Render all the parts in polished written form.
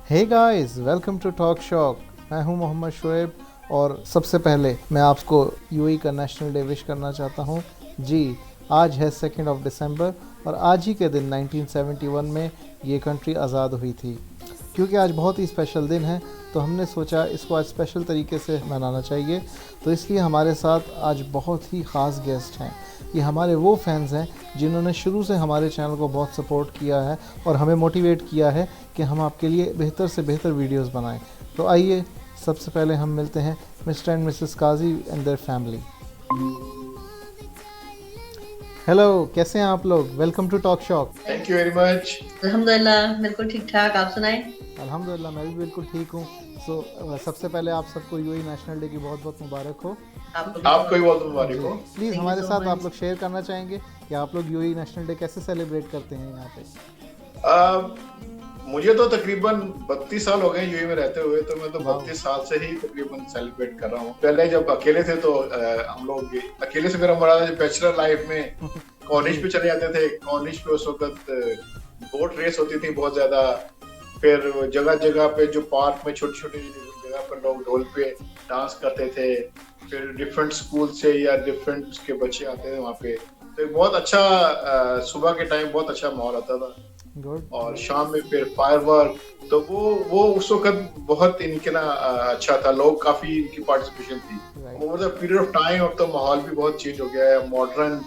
Hey guys, welcome to talk shock. मैं हूं मोहम्मद शोएब और सबसे पहले मैं आपको यूएई का नेशनल डे विश करना चाहता हूं। जी, आज है 2 दिसंबर और आज ही के दिन 1971 में ये कंट्री आज़ाद हुई थी। क्योंकि आज बहुत ही स्पेशल दिन है तो हमने सोचा इसको आज स्पेशल तरीके से मनाना चाहिए। तो इसलिए हमारे साथ आज बहुत ही ख़ास गेस्ट हैं। ये हमारे वो फैंस हैं जिन्होंने शुरू से हमारे चैनल को बहुत सपोर्ट किया है और हमें मोटिवेट किया है कि हम आपके लिए बेहतर से बेहतर वीडियोस बनाएं। तो आइए सबसे पहले हम मिलते हैं Mr and Mrs Kazi and their family. Hello, कैसे हैं आप लोग? Welcome to talk shock. Thank you very much. अल्हम्दुलिल्लाह बिल्कुल ठीक ठाक। आप सुनाएं। अल्हम्दुलिल्लाह, मैं भी बिल्कुल ठीक हूँ। सबसे पहले आप सबको यूएई नेशनल डे की बहुत बहुत मुबारक हो। आपको भी बहुत मुबारक हो। प्लीज़ Thank you हमारे so साथ much. आप लोग शेयर करना चाहेंगे कि आप लोग यूएई नेशनल डे कैसे सेलिब्रेट करते हैं यहाँ पे? मुझे तो तकरीबन 32 साल हो गए यूएई में रहते हुए, तो मैं तो वाह। 32 साल से ही तकरीबन सेलिब्रेट कर रहा हूँ। पहले जब अकेले थे तो हम लोग अकेले से, मेरा मरा बैचलर लाइफ में कॉलेज पे चले जाते थे। कॉलेज पे उस वक्त बोट रेस होती थी बहुत ज्यादा। फिर जगह जगह पे जो पार्क में छोटी छोटी जगह पर लोग ढोल पे डांस करते थे। फिर डिफरेंट स्कूल से या डिफरेंट के बच्चे आते थे वहाँ पे। तो एक बहुत अच्छा सुबह के टाइम बहुत अच्छा माहौल आता था। गुड। और शाम में फिर फायरवर्क, तो वो उस वक्त बहुत इनके ना अच्छा था। लोग काफी इनकी पार्टिसिपेशन थी। Over the period of time अब तो माहौल भी बहुत चेंज हो गया है। मॉडर्न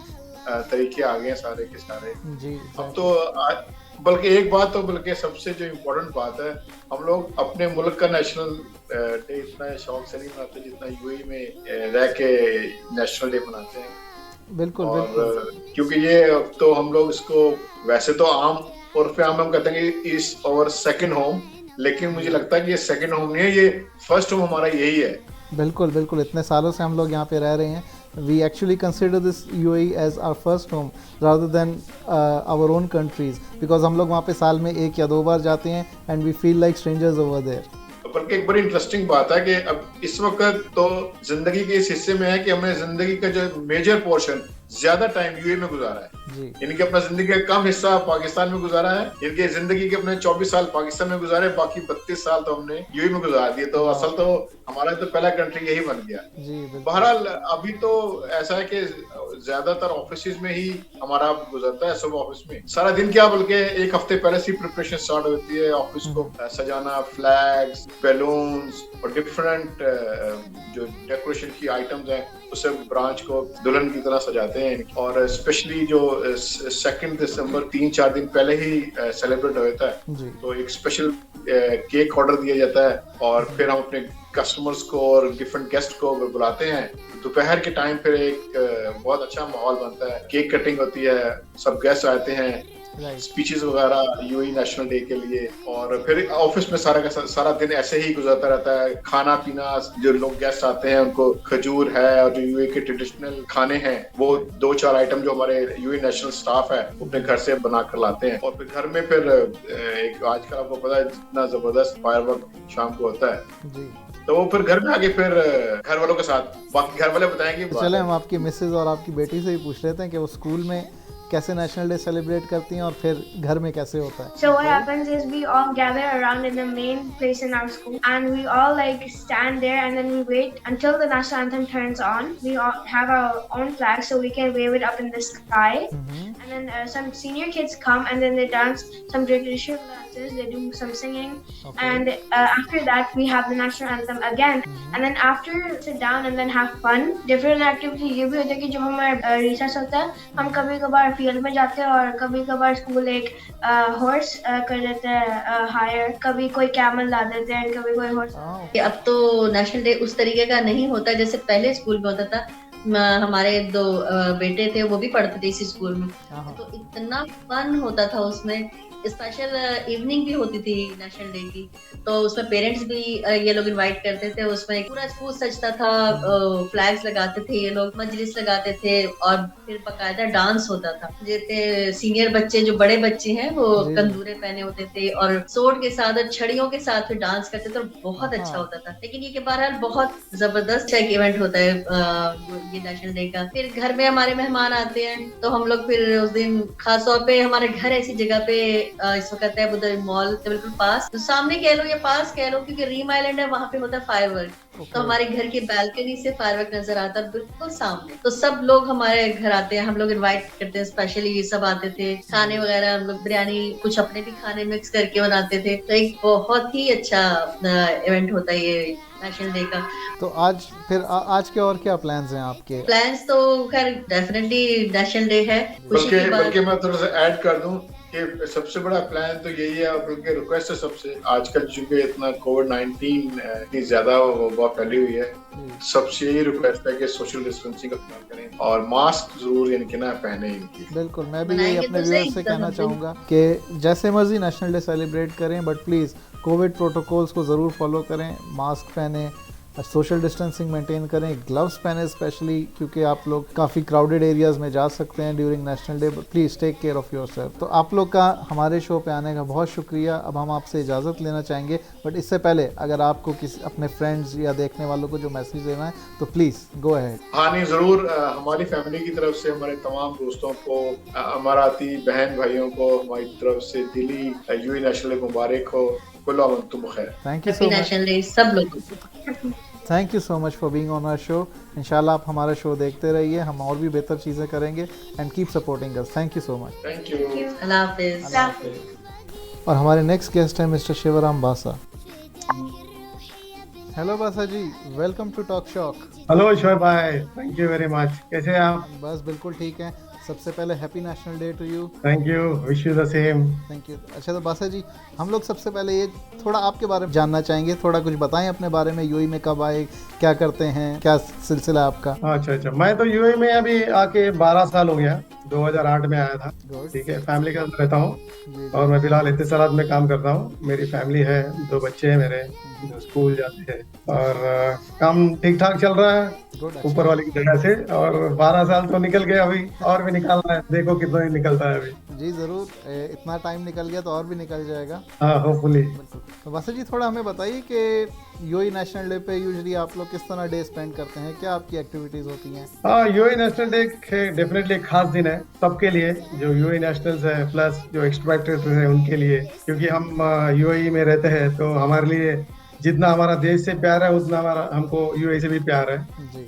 तरीके आ गए हैं सारे के सारे। जी, अब तो बल्कि एक बात तो, बल्कि सबसे जो इम्पोर्टेंट बात है, हम लोग अपने मुल्क का नेशनल डे इतना शौक से नहीं मनाते जितना यूएई में रह के नेशनल डे मनाते हैं। बिल्कुल और बिल्कुल। क्योंकि ये तो हम लोग इसको वैसे तो आम और फिर हम कहते हैं कि इज आवर सेकंड होम, लेकिन मुझे लगता है कि ये सेकंड होम नहीं है, ये फर्स्ट होम हमारा यही है। बिल्कुल बिल्कुल, इतने सालों से हम लोग यहाँ पे रह रहे हैं। We actually consider this UAE as our first home rather than our own countries, because हम लोग वहाँ पे साल में 1 या 2 बार जाते हैं and we feel like strangers over there. बल्कि एक बड़ी इंटरेस्टिंग बात है कि अब इस वक्त तो जिंदगी के इस हिस्से में है कि हमने जिंदगी का जो मेजर पोर्शन ज्यादा टाइम यूएई में गुजारा है। इनके अपना जिंदगी का कम हिस्सा पाकिस्तान में गुजारा है। इनके जिंदगी के अपने 24 साल पाकिस्तान में गुजारे, बाकी 32 साल तो हमने यूएई में गुजार दिए। तो असल तो हमारा तो पहला कंट्री यही बन गया। बहरहाल अभी तो ऐसा है कि ज्यादातर ऑफिस में ही हमारा गुजरता है। सब ऑफिस में सारा दिन क्या, बल्कि एक हफ्ते पहले से प्रिपरेशन स्टार्ट होती है ऑफिस को सजाना, फ्लैग्स, बैलून्स और डिफरेंट जो डेकोरेशन की आइटम्स हैं उसे ब्रांच को दुल्हन की तरह सजाते हैं। और स्पेशली जो 2 दिसंबर 3-4 दिन पहले ही सेलिब्रेट होता है, तो एक स्पेशल केक ऑर्डर दिया जाता है और फिर हम अपने कस्टमर्स को और डिफरेंट गेस्ट को बुलाते हैं। दोपहर के टाइम फिर एक बहुत अच्छा माहौल बनता है। केक कटिंग होती है, सब गेस्ट आते हैं, स्पीचेस वगैरह यूएई नेशनल डे के लिए। और फिर ऑफिस में सारा दिन ऐसे ही गुजरता रहता है। खाना पीना, जो लोग गेस्ट आते हैं उनको खजूर है और जो यूएई के ट्रेडिशनल खाने हैं वो 2-4 आइटम जो हमारे यूएई नेशनल स्टाफ है अपने घर से बना कर लाते हैं। और फिर घर में फिर एक आजकल आपको पता है जितना जबरदस्त फायरवर्क शाम को होता है जी। तो वो फिर घर में आके फिर घर वालों के साथ, बाकी घर वाले बताएंगे। चले हम आपकी मिसेज और आपकी बेटी से ही पूछ लेते हैं कि वो स्कूल में कैसे नेशनल डे सेलिब्रेट करती हैं और फिर घर में कैसे होता है। So what happens is we all gather around in the main place in our school and we all like stand there and then we wait until the national anthem turns on. We all have our own flag so we can wave it up in the sky. And then some senior kids come and then they dance some traditional dances, they do some singing. And after that we have the national anthem again. And then after sit down and then have fun. Different activity ये भी होता है कि जब हमारा recess होता है हम कभी कभार फील्ड में जाते हैं और कभी कभार स्कूल एक हॉर्स कर देते हैं हायर, कभी कोई कैमल ला देते हैं, कभी कोई हॉर्स। अब तो नेशनल डे उस तरीके का नहीं होता जैसे पहले स्कूल में होता था। हमारे 2 बेटे थे, वो भी पढ़ते थे इसी स्कूल में, तो इतना फन होता था उसमें। स्पेशल इवनिंग भी होती थी नेशनल डे की, तो उसमें पेरेंट्स भी ये लोग इनवाइट करते थे। उसमें पूरा स्कूल सजता था, फ्लैग्स लगाते थे ये लोग, मजलिस लगाते थे और फिर बकायदा डांस होता था। जैसे सीनियर बच्चे, जो बड़े बच्चे हैं, वो कंदूरे पहने होते थे और सोट के साथ और छड़ियों के साथ फिर डांस करते थे और बहुत अच्छा होता था। लेकिन ये के बहरहाल बहुत जबरदस्त एक इवेंट होता है ये नेशनल डे का। फिर घर में हमारे मेहमान आते हैं तो हम लोग फिर उस दिन खास तौर पे हमारे घर ऐसी जगह पे इस वक्त है बुद्ध मॉल के बिल्कुल पास, तो सामने कह लो या पास कह लो, क्योंकि रीम आइलैंड है, वहाँ पे होता है फायरवर्क। तो हमारे घर की बैल्कनी से फायरवर्क नजर आता है बिल्कुल सामने। तो सब लोग हमारे घर आते हैं, हम लोग इनवाइट करते हैं, स्पेशली ये सब आते थे खाने वगैरह, हम लोग बिरयानी कुछ अपने भी खाने मिक्स करके बनाते थे। तो एक बहुत ही अच्छा इवेंट होता है ये नेशनल डे का। तो आज फिर आज के और क्या प्लान्स हैं आपके? प्लान्स तो खैर डेफिनेटली नेशनल डे है। बल्कि मैं थोड़ा सा ऐड कर दूं कि सबसे बड़ा प्लान तो यही है, बल्कि रिक्वेस्ट है सबसे, आजकल चूंकि इतना कोविड-19 इतनी ज्यादा वबा फैली हुई है, सबसे यही रिक्वेस्ट है कि सोशल डिस्टेंसिंग का ख्याल करें और मास्क जरूर इनके ना पहने इनकी। बिल्कुल, मैं भी यही अपने व्यूअर्स से कहना चाहूँगा कि जैसे मर्जी नेशनल डे सेलिब्रेट करें, बट प्लीज़ कोविड प्रोटोकॉल्स को ज़रूर फॉलो करें, मास्क पहने, सोशल डिस्टेंसिंग मेंटेन करें, ग्लव्स पहने स्पेशली, क्योंकि आप लोग काफ़ी क्राउडेड एरियाज़ में जा सकते हैं during national day. Please take care of yourself. तो आप लोग का हमारे शो पे आने का बहुत शुक्रिया। अब हम आपसे इजाज़त लेना चाहेंगे, बट इससे पहले अगर आपको किसी अपने फ्रेंड्स या देखने वालों को जो मैसेज देना है तो प्लीज़ गो अहेड। हाँ नहीं, ज़रूर हमारी फैमिली की तरफ से हमारे तमाम दोस्तों को, अमाराती बहन भाइयों को हमारी तरफ से दिली यूए नेशनल डे मुबारक हो। थैंक यू सो मच, सब लोग thank you so much for being on our show. इंशाल्लाह आप हमारा शो देखते रहिए, हम और भी बेहतर चीज़ें करेंगे and keep supporting us. Thank you so much. Thank you. अल्लाह हाफिज़। और हमारे नेक्स्ट गेस्ट हैं mister Shivram Basa. Hello Basa ji, welcome to talk shock. Hello Shoaib भाई, थैंक यू वेरी मच। कैसे हैं आप? बस बिल्कुल ठीक है। सबसे पहले happy national day to you. Thank you, wish you the same. Thank you. अच्छा तो बासा जी, हम लोग सबसे पहले ये थोड़ा आपके बारे में जानना चाहेंगे, थोड़ा कुछ बताएं अपने बारे में। यूएई में कब आए, क्या करते हैं, क्या सिलसिला आपका? अच्छा, मैं तो यूएई में अभी आके 12 साल हो गया, 2008 में आया था। ठीक है, फैमिली के साथ रहता हूँ और मैं फिलहाल इत्तेसालात में काम करता हूँ। मेरी फैमिली है, 2 बच्चे हैं मेरे जो स्कूल जाते हैं और काम ठीक ठाक चल रहा है ऊपर वाले की जगह से। और 12 साल तो निकल गए, अभी और भी निकालना है, देखो कितना ही निकलता है अभी। जी जरूर, इतना टाइम निकल गया तो और भी निकल जाएगा। हाँ, होपफुली। तो वैसे जी थोड़ा हमें बताइए कि यूएई नेशनल डे पे यूजुअली आप लोग किस तरह डे स्पेंड करते हैं, क्या आपकी एक्टिविटीज होती हैं? हाँ, यूएई नेशनल डे डेफिनेटली एक खास दिन है सबके लिए, जो यूएई नेशनल्स है प्लस जो एक्सपेट्रिएट्स हैं उनके लिए, क्योंकि हम यूएई में रहते हैं तो हमारे लिए जितना हमारा देश से प्यार है उतना हमारा हमको यूएई से भी प्यार है।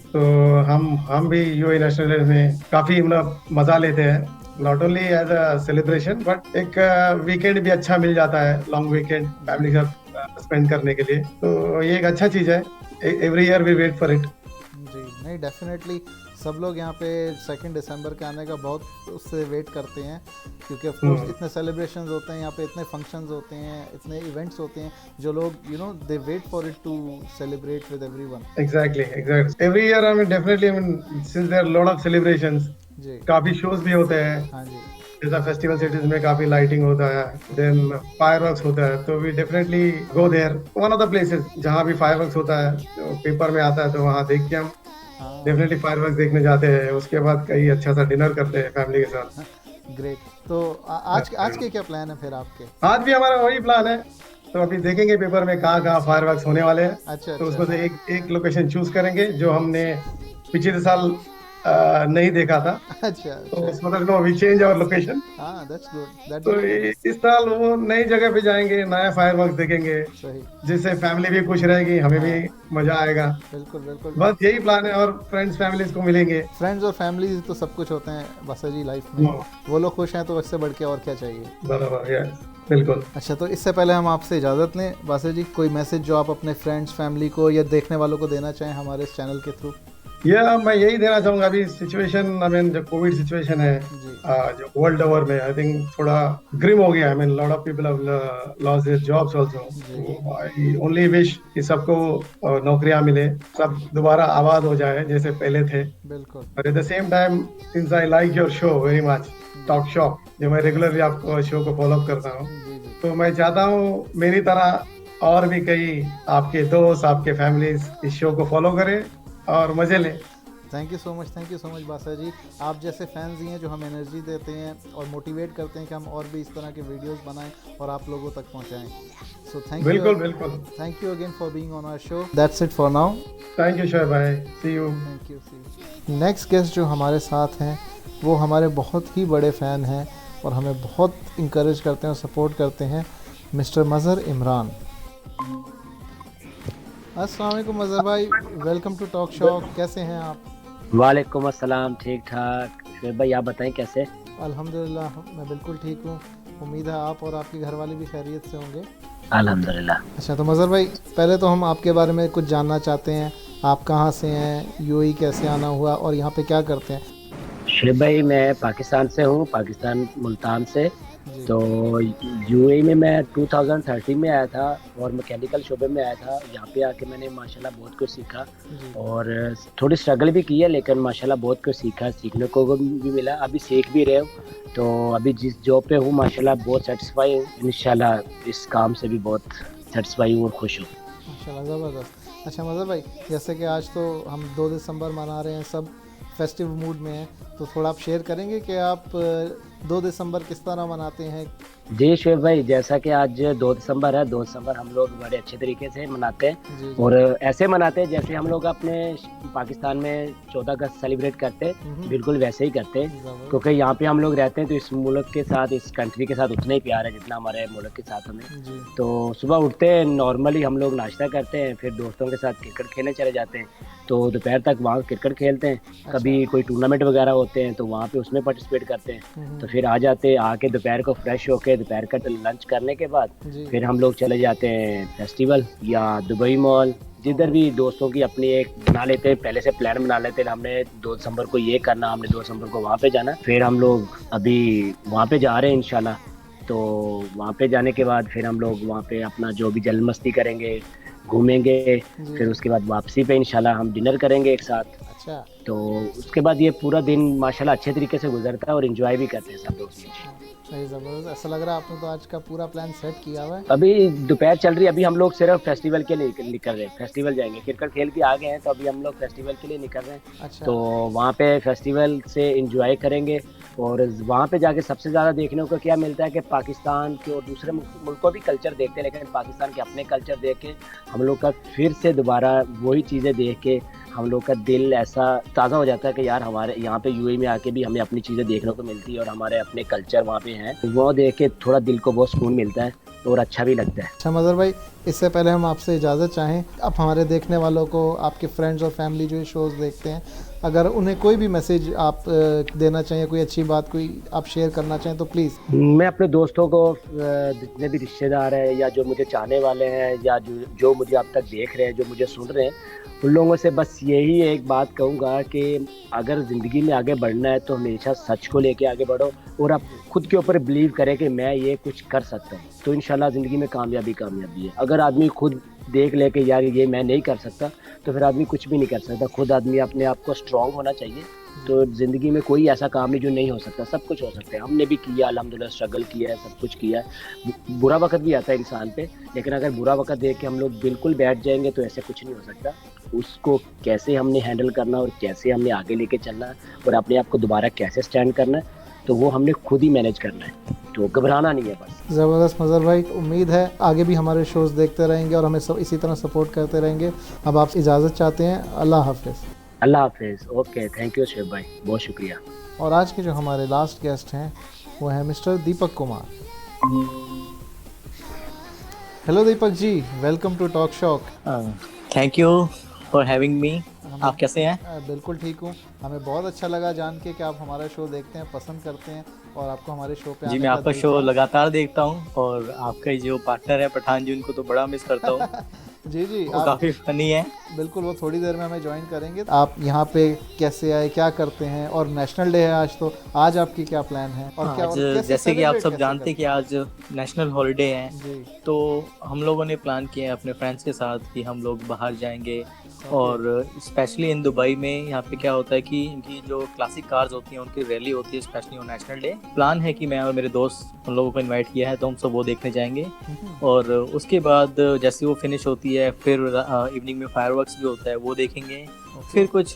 तो हम भी यूएई नेशनल डे में काफी मतलब मजा लेते हैं, not only as a celebration but एक वीकेंड भी अच्छा मिल जाता है, लॉन्ग वीकेंड फैमिली के साथ स्पेंड करने के लिए। तो ये एक अच्छा चीज है, every year we wait for it. जी नहीं, डेफिनेटली सब लोग यहाँ पे 2 दिसंबर के आने का बहुत उससे वेट करते हैं, क्योंकि ऑफ कोर्स इतने सेलिब्रेशंस होते हैं यहाँ पे, इतने फंक्शंस होते हैं, इतने इवेंट्स होते हैं जो लोग they wait for it to celebrate with everyone. Exactly every year I mean definitely I mean since there lot of celebrations, काफी शोज भी होते हैं। हाँ जी, जैसा फेस्टिवल सिटीज में काफी लाइटिंग होता है, देन फायरवर्क्स होता है, तो we definitely go there, one of the places जहाँ भी फायरवर्क्स होता है, जो पेपर में आता है तो वहाँ देख के हम डेफिनेटली फायरवर्क्स देखने जाते हैं। उसके बाद कहीं अच्छा सा डिनर करते हैं फैमिली के साथ। ग्रेट। तो आज के क्या प्लान है फिर आपके? आज भी हमारा वही प्लान है, तो अभी देखेंगे पेपर में कहाँ फायरवर्क्स होने वाले हैं। अच्छा, तो उसमें से एक लोकेशन चूज करेंगे जो हमने पिछले साल नहीं देखा था। अच्छा, तो उस मतलब वी चेंज आवर लोकेशन। हाँ, दैट्स गुड। तो इस साल वो नई जगह पे जाएंगे, नया फायरवर्क्स देखेंगे, जिससे फैमिली भी खुश रहेगी, हमें भी मजा आएगा। बिल्कुल बिल्कुल, बस यही प्लान है। और फ्रेंड्स फैमिलीज को मिलेंगे। फ्रेंड्स और फैमिलीज तो सब कुछ होते हैं बासा जी लाइफ में, वो लोग खुश हैं तो इससे बढ़ के और क्या चाहिए। बराबर, बिल्कुल। अच्छा, तो इससे पहले हम आपसे इजाज़त लें बासा जी, कोई मैसेज जो आप अपने फ्रेंड्स फैमिली को या देखने वालों को देना चाहें हमारे इस चैनल के थ्रू? मैं यही देना चाहूंगा, अभी सिचुएशन आई मीन जो कोविड सिचुएशन है जो वर्ल्ड ओवर में, आई थिंक थोड़ा ग्रिम हो गया। I mean lot of people have lost their jobs also. I only wish कि सबको नौकरियां मिले, सब दोबारा आबाद हो जाए जैसे पहले थे। बिल्कुल। और at the same time since I like your show very much, talk shock, जो मैं रेगुलरली आपको शो को फॉलो अप करता हूँ, तो मैं चाहता हूँ मेरी तरह और भी कई आपके दोस्त, आपके फैमिलीज इस शो को फॉलो करें और मजे लें। थैंक यू सो मच बासा जी। आप जैसे फैंस ही हैं जो हमें एनर्जी देते हैं और मोटिवेट करते हैं कि हम और भी इस तरह के वीडियोस बनाएं और आप लोगों तक पहुंचाएं। So thank you. बिल्कुल। Thank you again for being on our show. That's it for now. Thank you Shoaib भाई, see you. Thank you, see you. Next guest जो हमारे साथ हैं वो हमारे बहुत ही बड़े फ़ैन हैं और हमें बहुत इंकरेज करते हैं और सपोर्ट करते हैं, मिस्टर मज़हर इमरान। अस्सलाम वालेकुम मज़हर भाई, वेलकम टू टॉक शॉक। कैसे हैं आप? वालेकुम अस्सलाम, ठीक ठाक। शुएब भाई आप बताएं कैसे? अल्हम्दुलिल्लाह मैं बिल्कुल ठीक हूँ। उम्मीद है आप और आपके घर वाले भी खैरियत से होंगे। अल्हम्दुलिल्लाह। अच्छा, तो मज़हर भाई पहले तो हम आपके बारे में कुछ जानना चाहते हैं। आप कहाँ से हैं, यूएई कैसे आना हुआ और यहाँ पे क्या करते हैं? शुएब भाई मैं पाकिस्तान से हूँ, पाकिस्तान मुल्तान से। जी। तो यूएई में मैं 2013 में आया था और मैकेनिकल शोबे में आया था। यहाँ पे आके मैंने माशाल्लाह बहुत कुछ सीखा जी। और थोड़ी स्ट्रगल भी की है, लेकिन माशाल्लाह बहुत कुछ सीखा, सीखने को भी मिला। अभी सीख भी रहे हो, तो अभी जिस जॉब पे हूँ माशाल्लाह बहुत सेटिस्फाई हूँ। इंशाल्लाह इस काम से भी बहुत सेटिस्फाई हूँ और खुश हूँ। माशाल्लाह ज़बरदस्त। अच्छा मज़हर भाई, जैसे कि आज तो हम 2 दिसंबर मना रहे हैं, सब फेस्टिव मूड में हैं, तो थोड़ा आप शेयर करेंगे कि आप 2 दिसंबर किस तरह मनाते हैं? जी शुएब भाई, जैसा कि आज 2 दिसंबर है, 2 दिसंबर हम लोग बड़े अच्छे तरीके से मनाते हैं। जी। और ऐसे मनाते हैं जैसे हम लोग अपने पाकिस्तान में 14 अगस्त सेलिब्रेट करते हैं, बिल्कुल वैसे ही करते हैं। ज़बरदस्त। क्योंकि यहाँ पे हम लोग रहते हैं तो इस मुल्क के साथ, इस कंट्री के साथ उतना ही प्यार है जितना हमारे मुल्क के साथ हमें। जी। तो सुबह उठते हैं, नॉर्मली हम लोग नाश्ता करते हैं, फिर दोस्तों के साथ क्रिकेट खेलने चले जाते हैं। तो दोपहर तक वहाँ क्रिकेट खेलते हैं। कभी कोई टूर्नामेंट वगैरह होते हैं तो वहाँ पे उसमें पार्टिसिपेट करते हैं। तो फिर आ जाते हैं, आके दोपहर को फ्रेश होके दोपहर का लंच करने के बाद जी। फिर हम लोग चले जाते हैं फेस्टिवल या दुबई मॉल, जिधर भी दोस्तों की अपनी एक बना लेते हैं, पहले से प्लान बना लेते हैं। हमने 2 दिसंबर को ये करना, हमने 2 दिसंबर को वहाँ पे जाना। फिर हम लोग अभी वहाँ पे जा रहे हैं इंशाल्लाह। तो वहाँ पे जाने के बाद फिर हम लोग वहाँ पे अपना जो भी जल मस्ती करेंगे, घूमेंगे। फिर उसके बाद वापसी पे इंशाल्लाह हम डिनर करेंगे एक साथ। अच्छा। तो उसके बाद ये पूरा दिन माशाल्लाह अच्छे तरीके से गुजरता है और एंजॉय भी करते हैं सब लोग। सही, ज़बरदस्त। ऐसा लग रहा है आपने तो आज का पूरा प्लान सेट किया हुआ है। अभी दोपहर चल रही है, अभी हम लोग सिर्फ फेस्टिवल के लिए निकल रहे हैं। फेस्टिवल जाएंगे, क्रिकेट खेल के आ गए हैं तो अभी हम लोग फेस्टिवल के लिए निकल रहे हैं। अच्छा। तो वहाँ पे फेस्टिवल से एंजॉय करेंगे और वहाँ पे जाके सबसे ज़्यादा देखने को क्या मिलता है कि पाकिस्तान के और दूसरे मुल्कों भी कल्चर देखते हैं, लेकिन पाकिस्तान के अपने कल्चर देख के हम लोग का फिर से दोबारा वही चीज़ें देख के हम लोग का दिल ऐसा ताज़ा हो जाता है कि यार हमारे यहाँ पे यूएई में आके भी हमें अपनी चीज़ें देखने को मिलती है और हमारे अपने कल्चर वहाँ पे हैं, वो देख के थोड़ा दिल को बहुत सुकून मिलता है और अच्छा भी लगता है। अच्छा मज़हर भाई, इससे पहले हम आपसे इजाज़त चाहें, आप हमारे देखने वालों को, आपके फ्रेंड्स और फैमिली जो ये शोज़ देखते हैं, अगर उन्हें कोई भी मैसेज आप देना चाहें, कोई अच्छी बात कोई आप शेयर करना चाहें तो प्लीज़। मैं अपने दोस्तों को, जितने भी रिश्तेदार हैं या जो मुझे चाहने वाले हैं या जो मुझे अब तक देख रहे हैं, जो मुझे सुन रहे हैं, उन लोगों से बस यही एक बात कहूँगा कि अगर ज़िंदगी में आगे बढ़ना है तो हमेशा सच को लेके आगे बढ़ो और आप खुद के ऊपर बिलीव करें कि मैं ये कुछ कर सकता हूँ, तो इंशाल्लाह ज़िंदगी में कामयाबी है। अगर आदमी खुद देख ले कि यार ये मैं नहीं कर सकता, तो फिर आदमी कुछ भी नहीं कर सकता। खुद आदमी अपने आप को स्ट्रॉन्ग होना चाहिए। तो ज़िंदगी में कोई ऐसा काम नहीं जो नहीं हो सकता, सब कुछ हो सकता है। हमने भी किया, अल्हम्दुलिल्लाह स्ट्रगल किया है, सब कुछ किया है। बुरा वक्त भी आता है इंसान पे, लेकिन अगर बुरा वक्त देख के हम लोग बिल्कुल बैठ जाएंगे तो ऐसे कुछ नहीं हो सकता। उसको कैसे हमने हैंडल करना और कैसे हमने आगे लेके चलना है और अपने आप को दोबारा कैसे स्टैंड करना है, तो वो हमने खुद ही मैनेज करना है। तो घबराना नहीं है बस। ज़बरदस्त मज़हर भाई, उम्मीद है आगे भी हमारे शोज़ देखते रहेंगे और हमें सब इसी तरह सपोर्ट करते रहेंगे। अब आप इजाज़त चाहते हैं, अल्लाह हाफ़िज़। अल्लाह हाफिज़। ओके, थैंक यू शुएब भाई, बहुत शुक्रिया। और आज के जो हमारे लास्ट गेस्ट हैं वो हैं mister Deepak Kumar. Hello Deepak ji, welcome to talk shock. Thank you for having me. आप कैसे हैं? बिल्कुल ठीक हूँ। हमें बहुत अच्छा लगा जान के कि आप हमारा शो देखते हैं, पसंद करते हैं और आपको हमारे शो पे जी, मैं आपका शो लगातार देखता हूँ और आपका जो पार्टनर है पठान जी, उनको तो बड़ा मिस करता हूँ। जी जी, वो काफ़ी फनी है। बिल्कुल, वो थोड़ी देर में हमें ज्वाइन करेंगे। आप यहाँ पे कैसे आए, क्या करते हैं, और नेशनल डे है आज, तो आज आपकी क्या प्लान है? और क्या, आज जैसे कि आप सब जानते हैं कि आज नेशनल हॉलिडे है, तो हम लोगों ने प्लान किया है अपने फ्रेंड्स के साथ कि हम लोग बाहर जाएंगे। और स्पेशली इन दुबई में यहाँ पे क्या होता है कि इनकी जो क्लासिक कार्स होती हैं उनकी रैली होती है, specially on national day. Plan है कि मैं और मेरे दोस्त उन लोगों को इनवाइट किया है, तो हम सब वो देखने जाएंगे। और उसके बाद जैसे वो फिनिश होती होती है, फिर इवनिंग में फायरवर्क्स भी होता है, वो देखेंगे, फिर कुछ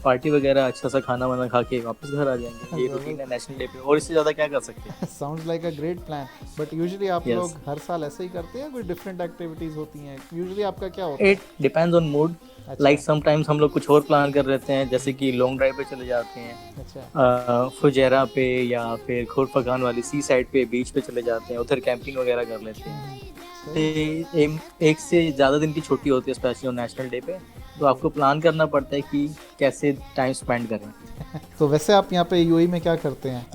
पार्टी वगैरह, अच्छा सा खाना वाना खा के वापस घर आ जाएंगे। ये रूटीन है नेशनल डे पे, और इससे ज़्यादा क्या कर सकते हैं। Sounds like a great plan, but usually आप लोग हर साल ऐसे ही करते हैं, कोई डिफरेंट एक्टिविटीज़ होती हैं? यूजुअली आपका क्या होता है? It depends on mood. Like sometimes हम लोग कुछ और प्लान कर लेते हैं, जैसे कि लॉन्ग ड्राइव पे चले जाते हैं, अच्छा, फुजैरा पे या फिर खुरफगान वाली सी साइड पे, बीच पे चले जाते हैं, उधर कैंपिंग वगैरह कर लेते हैं। एक से ज़्यादा दिन की छुट्टी होती है स्पेशली नेशनल डे पे, तो आपको प्लान करना पड़ता है कि कैसे टाइम स्पेंड करें। तो वैसे आप यहाँ पे यूएई में क्या करते हैं?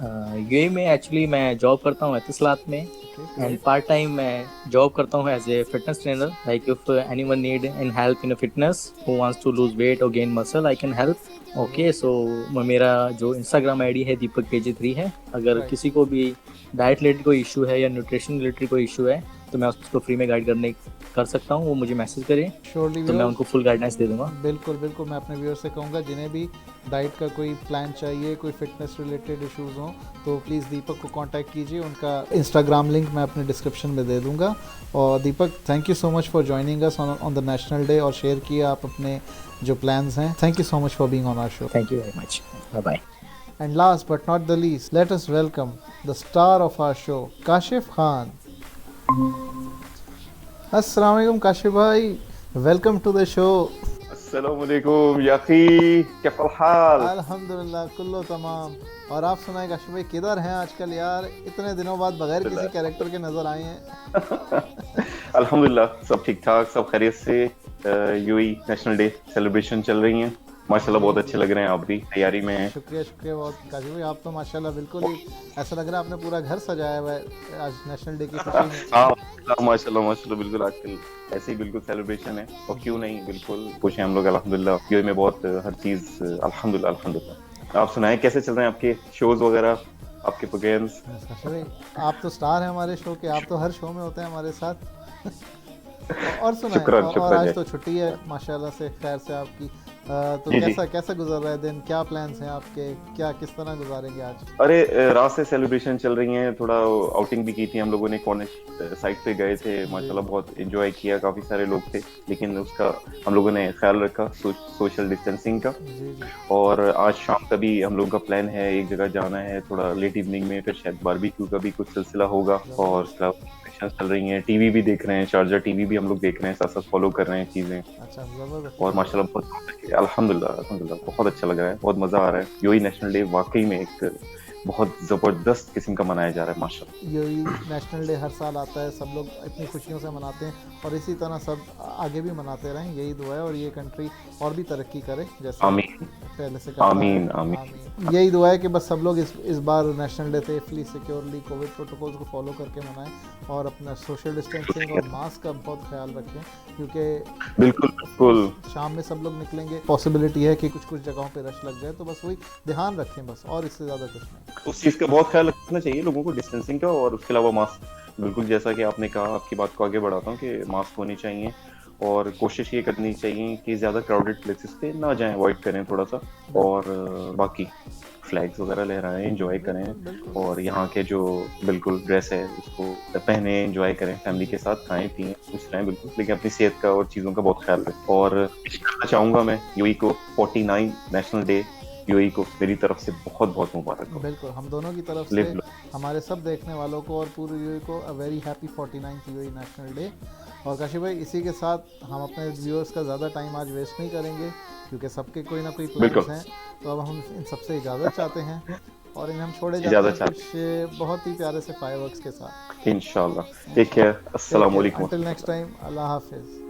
यूएई में एक्चुअली मैं जॉब करता हूँ एतिसलात में, एंड पार्ट टाइम मैं जॉब करता हूँ as a fitness trainer. Like if anyone need in help in fitness, who wants to lose weight और gain muscle, I can help. Okay, so मेरा जो इंस्टाग्राम आईडी है दीपक KG3 है। अगर किसी को भी डाइट रिलेटेड कोई इशू है या न्यूट्रिशन रिलेटेड कोई इशू है, तो मैं उसको फ्री में गाइड कर सकता हूँ। वो मुझे मैसेज करें, तो मैं उनको फुल गाइडेंस दे दूंगा। बिल्कुल बिल्कुल, मैं अपने व्यूअर्स से कहूँगा जिन्हें भी डाइट का कोई प्लान चाहिए, कोई फिटनेस रिलेटेड इश्यूज़ हों, तो प्लीज़ दीपक को कांटेक्ट कीजिए। उनका इंस्टाग्राम लिंक मैं अपने डिस्क्रिप्शन में दे दूंगा। और Deepak, thank you so much for joining us on the national day और शेयर किया आप अपने जो प्लान्स हैं। Thank you so much for being on our show. Thank you very much, bye bye. And last but not the least, let us welcome the star of our show, Kashif Khan. अस्सलाम वालेकुम काशिफ भाई, welcome to the show. अस्सलाम वालेकुम याखी, कैफल हाल? अल्हम्दुलिल्लाह, कुल्लो तमाम। और आप सुनाए काशिफ भाई, किधर हैं आजकल यार? इतने दिनों बाद बगैर किसी कैरेक्टर के नजर आए हैं। अल्हम्दुलिल्लाह, सब ठीक ठाक, सब खैरियत से। यूएई नेशनल डे सेलिब्रेशन चल रही हैं, माशाल्लाह बहुत अच्छे लग रहे हैं। आप भी तैयारी में हैं? शुक्रिया शुक्रिया बहुत काशिफ भाई, आप तो माशाल्लाह बिल्कुल ही ऐसा लग रहा है आपने पूरा घर सजाया हुआ है आज नेशनल डे की खुशी में। हाँ माशाल्लाह माशाल्लाह, बिल्कुल आजकल ऐसे ही बिल्कुल सेलिब्रेशन है, और क्यों नहीं, बिल्कुल खुश हैं हम लोग अल्हम्दुलिल्लाह। यूएई में बहुत हर चीज़ अल्हम्दुलिल्लाह अल्हम्दुलिल्लाह। आप सुनाएं, कैसे चल रहे हैं आपके शोज वगैरह, आपके प्रोग्राम्स? आप तो स्टार हैं हमारे शो के, आप तो हर शो में होते हैं हमारे साथ। और सुनाएं, शुक्रान, और आज तो छुट्टी है माशाल्लाह से, खैर से आपकी। तो कैसा गुजर रहा है दिन? क्या प्लान्स हैं आपके? क्या किस तरह गुजारेंगे आज? अरे रात से सेलिब्रेशन चल रही हैं, थोड़ा आउटिंग भी की थी हम लोगों ने, कॉर्निश साइड पे गए थे, माशाल्लाह बहुत एंजॉय किया, काफी सारे लोग थे, लेकिन उसका हम लोगों ने ख्याल रखा सोशल डिस्टेंसिंग का। और आज शाम का भी हम लोगों का प्लान है, एक जगह जाना है थोड़ा लेट इवनिंग में, फिर शायद बारबेक्यू का भी कुछ सिलसिला होगा। और चल रही हैं, टीवी भी देख रहे हैं, शारजा टीवी भी हम लोग देख रहे हैं, साथ साथ फॉलो कर रहे हैं चीजें। अच्छा, जबरदस्त। और माशाल्लाह बहुत अल्हम्दुलिल्लाह बहुत अच्छा लग रहा है, बहुत मजा आ रहा है। यूएई नेशनल डे वाकई में एक बहुत जबरदस्त किस्म का मनाया जा रहा है माशाल्लाह। यूएई नेशनल डे हर साल आता है, सब लोग इतनी खुशियों से मनाते हैं, और इसी तरह सब आगे भी मनाते रहें, यही दुआ है। और ये कंट्री और भी तरक्की करे, जैसे आमीन पहले से आमीन आमीन। यही दुआ है कि बस सब लोग इस बार national day safely securely covid protocols को फॉलो करके मनाएं, और अपना सोशल डिस्टेंसिंग और मास्क का बहुत ख्याल रखें, क्योंकि बिल्कुल शाम में सब लोग निकलेंगे, पॉसिबिलिटी है कि कुछ जगहों पे रश लग जाए, तो बस वही ध्यान रखें बस, और इससे ज़्यादा कुछ नहीं। उस चीज का बहुत ख्याल रखना चाहिए लोगों को, डिस्टेंसिंग का, और उसके अलावा मास्क। बिल्कुल जैसा कि आपने कहा, आपकी बात को आगे बढ़ाता हूँ कि मास्क होनी चाहिए, और कोशिश ये करनी चाहिए कि ज़्यादा क्राउडेड प्लेसेस पे ना जाएं, अवॉइड करें थोड़ा सा। और बाकी फ्लैग्स वगैरह लहराएं, एंजॉय करें, और यहाँ के जो बिल्कुल ड्रेस है उसको पहने, एंजॉय करें, फैमिली के साथ खाएं पिएं, खुश रहें बिल्कुल, लेकिन अपनी सेहत का और चीज़ों का बहुत ख्याल रखें। और विश करना चाहूँगा मैं यूएई को 49 नेशनल डे, यूएई को मेरी तरफ से बहुत बहुत मुबारक हो। बिल्कुल, हम दोनों की तरफ से हमारे सब देखने वालों को और पूरे यूएई को a very happy 49th UAE national day. और काशिफ भाई, इसी के साथ हम अपने व्यूअर्स का ज़्यादा टाइम आज वेस्ट नहीं करेंगे, क्योंकि सबके कोई ना कोई प्लान्स हैं, तो अब हम इन सबसे इजाज़त चाहते हैं, और इन्हें हम छोड़े जाते हैं कुछ बहुत ही प्यारे से फायरवर्क्स के साथ। इंशाल्लाह। टेक केयर, अस्सलाम वालेकुम, अंटिल नेक्स्ट टाइम, अल्लाह हाफिज़।